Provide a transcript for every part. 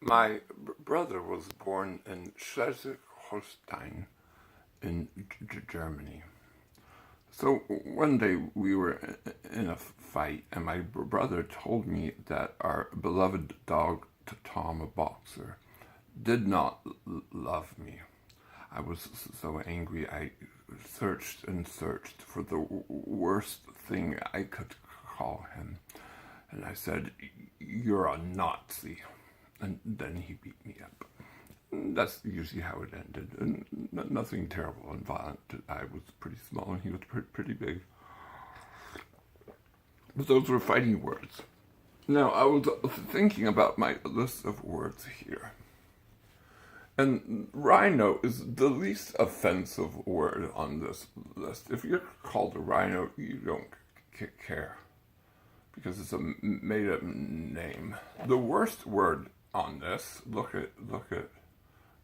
My brother was born in Schleswig-Holstein in Germany. So one day we were in a fight, and my brother told me that our beloved dog, Tom, a boxer, did not love me. I was so angry I searched and searched for the worst thing I could call him. And I said, "You're a Nazi." And then he beat me up. That's usually how it ended. And nothing terrible and violent. I was pretty small and he was pretty big. But those were fighting words. Now, I was thinking about my list of words here. And rhino is the least offensive word on this list. If you're called a rhino, you don't care, because it's a made-up name. The worst word on this, look at,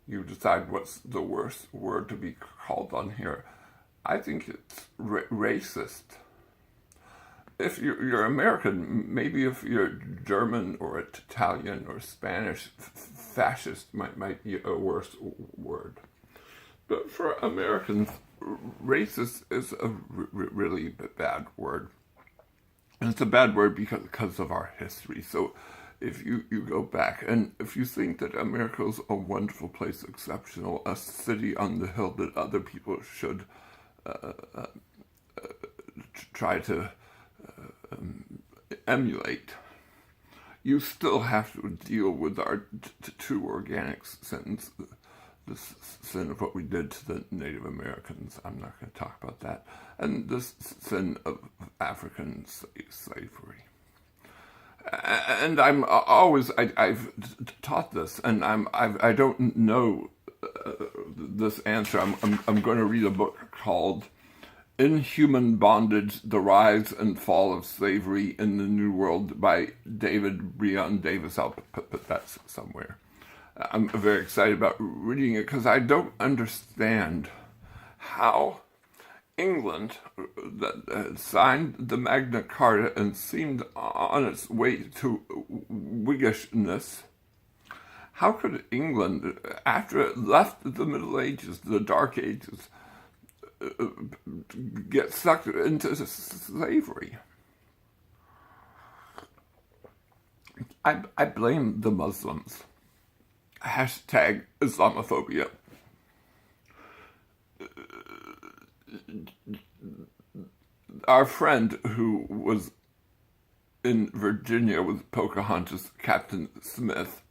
you decide what's the worst word to be called on here. I think it's racist. If you're American, maybe if you're German or Italian or Spanish, fascist might be a worse word. But for Americans, racist is a really bad word. And it's a bad word because of our history. So if you go back, and if you think that America is a wonderful place, exceptional, a city on the hill that other people should try to emulate, you still have to deal with our two organic sins, the sin of what we did to the Native Americans. I'm not going to talk about that. And the sin of African slavery. And I've taught this, and I don't know this answer. I'm going to read a book called Inhuman, Bondage, The Rise and Fall of Slavery in the New World by David Brion Davis. I'll put that somewhere. I'm very excited about reading it because I don't understand how England, that signed the Magna Carta and seemed on its way to Whiggishness, how could England, after it left the Middle Ages, the Dark Ages, get sucked into slavery? I blame the Muslims. Hashtag Islamophobia. Our friend who was in Virginia with Pocahontas, Captain Smith,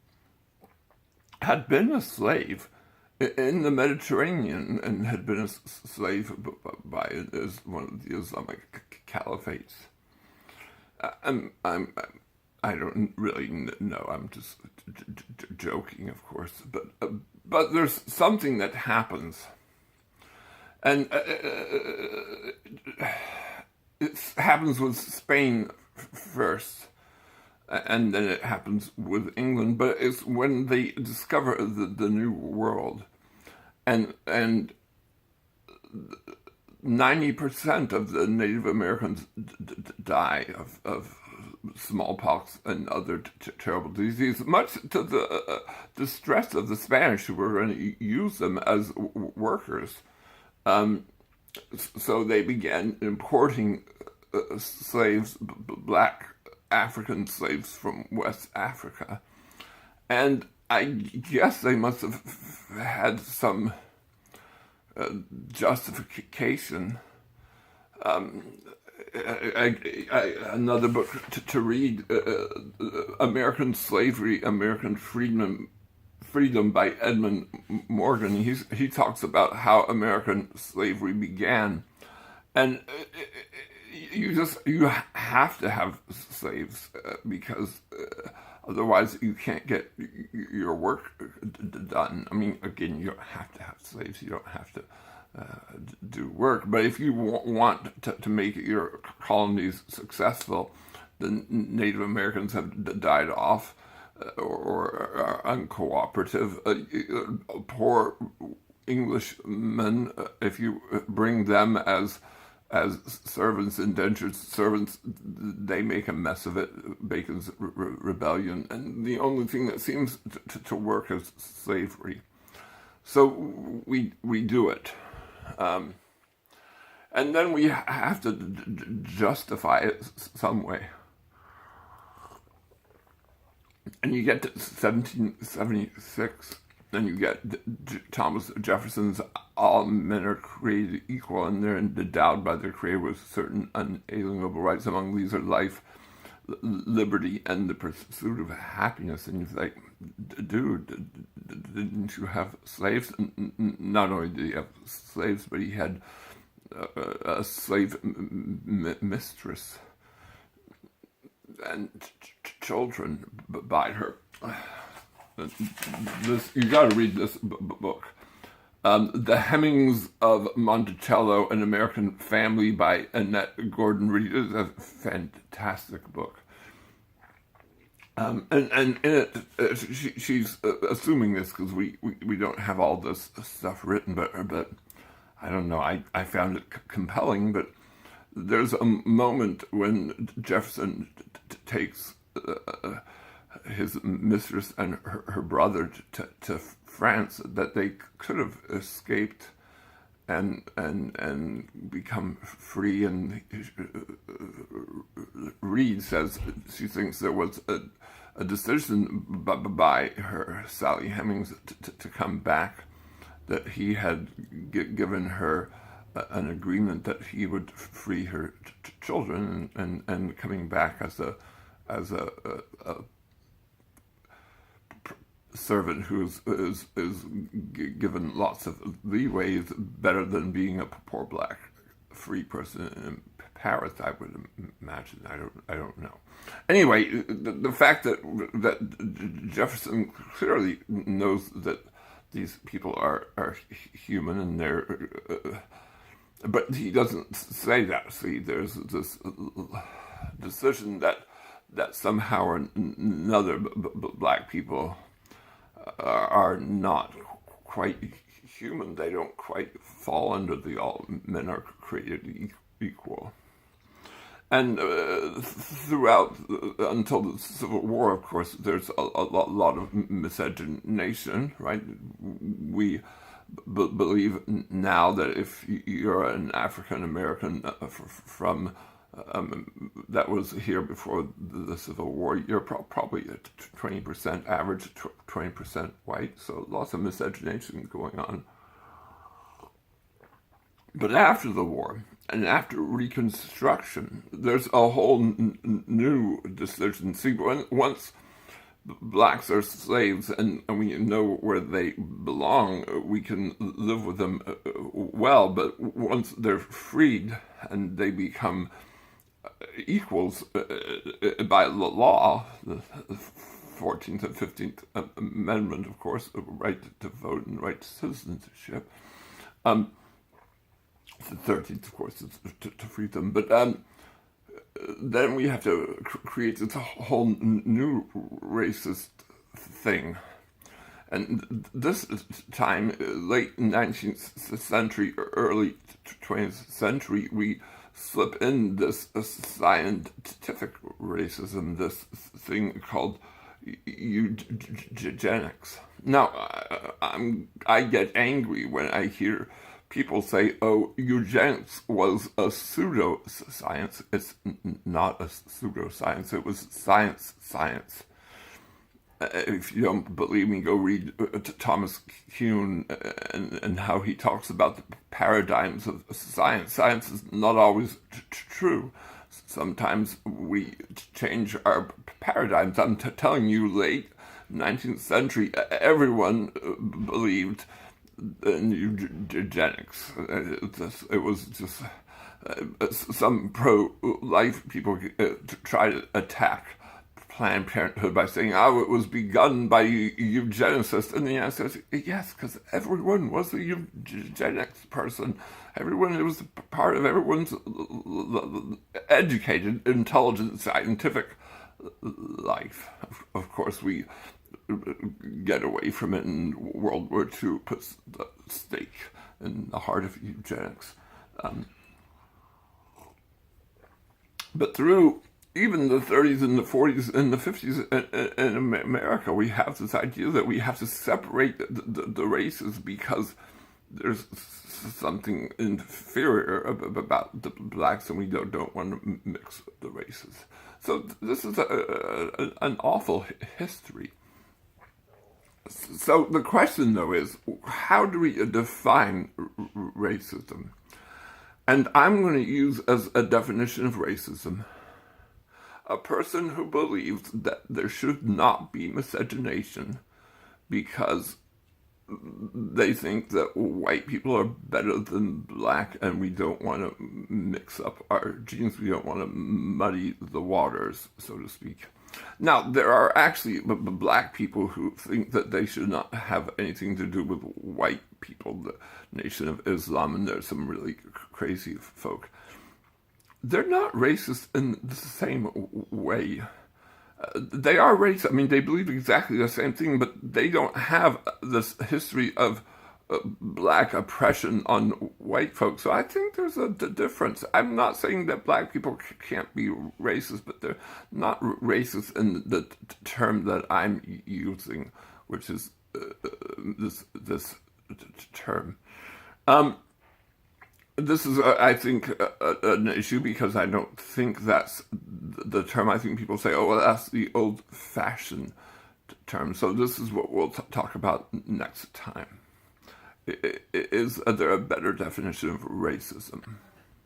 had been a slave in the Mediterranean and had been a slave by one of the Islamic caliphates. I don't really know. I'm just joking, of course. But there's something that happens, and it happens with Spain first, and then it happens with England. But it's when they discover the New World, and 90% of the Native Americans die of smallpox and other terrible diseases, much to the distress of the Spanish, who were going to use them as workers. So they began importing slaves, black African slaves from West Africa. And I guess they must have had some justification. Another book to read, American Slavery, American Freedom by Edmund Morgan. He talks about how American slavery began, and you have to have slaves because otherwise you can't get your work done. I mean, again, you don't have to have slaves. You don't have to do work. But if you want to make your colonies successful, the Native Americans have died off or are uncooperative. Poor Englishmen, if you bring them as as servants, indentured servants. They make a mess of it, Bacon's rebellion, and the only thing that seems to work is slavery. So we do it. And then we have to justify it some way. And you get to 1776, and you get Thomas Jefferson's all men are created equal, and they're endowed by their Creator with certain unalienable rights. Among these are life, liberty, and the pursuit of happiness. And you're like, dude, didn't you have slaves? Not only did he have slaves, but he had a slave mistress and children by her. You got to read this book. The Hemingses of Monticello, An American Family by Annette Gordon Reed is a fantastic book. And in it, she's assuming this because we don't have all this stuff written, but I don't know, I found it compelling, but there's a moment when Jefferson takes his mistress and her brother to France, that they could have escaped and become free. And Reed says she thinks there was a decision by her, Sally Hemings, to come back, that he had given her an agreement that he would free her children, and coming back as a servant who is given lots of leeway is better than being a poor black free person in Paris, I would imagine. I don't know. Anyway, the fact that Jefferson clearly knows that these people are human, and they're but he doesn't say that. See, there's this decision that somehow or another black people are not quite human. They don't quite fall under the all men are created equal. And throughout, until the Civil War, of course, there's a lot of miscegenation, right? We believe now that if you're an African American from that was here before the Civil War, you're probably at 20% average, 20% white, so lots of miscegenation going on. But after the war, and after Reconstruction, there's a whole new decision. See, once blacks are slaves and we know where they belong, we can live with them well, but once they're freed and they become equals by law, the 14th and 15th Amendment, of course, the right to vote and right to citizenship. The 13th, of course, is to free them. But then we have to create this whole new racist thing. And this time, late 19th century, early 20th century, we slip in this scientific racism, this thing called eugenics. Now, I get angry when I hear people say, oh, eugenics was a pseudoscience. It's not a pseudoscience. It was science. If you don't believe me, go read Thomas Kuhn and how he talks about the paradigms of science. Science is not always true. Sometimes we change our paradigms. I'm telling you, late 19th century, everyone believed in eugenics. It was just some pro-life people try to attack Planned Parenthood by saying, oh, it was begun by eugenicists. And the answer is yes, because everyone was a eugenics person. Everyone, it was part of everyone's educated, intelligent, scientific life. Of course, we get away from it, and World War II puts the stake in the heart of eugenics. But through even the 30s and the 40s and the 50s in America, we have this idea that we have to separate the races because there's something inferior about the blacks, and we don't want to mix the races. So this is an awful history. So the question, though, is how do we define racism? And I'm going to use as a definition of racism a person who believes that there should not be miscegenation because they think that white people are better than black, and we don't want to mix up our genes. We don't want to muddy the waters, so to speak. Now, there are actually black people who think that they should not have anything to do with white people, the Nation of Islam, and there's some really crazy folk. They're not racist in the same way. They are racist. I mean, they believe exactly the same thing, but they don't have this history of black oppression on white folks. So I think there's a difference. I'm not saying that black people can't be racist, but they're not racist in the term that I'm using, which is this term. This is, I think, an issue because I don't think that's the term. I think people say, oh, well, that's the old-fashioned term. So this is what we'll talk about next time. Is there a better definition of racism?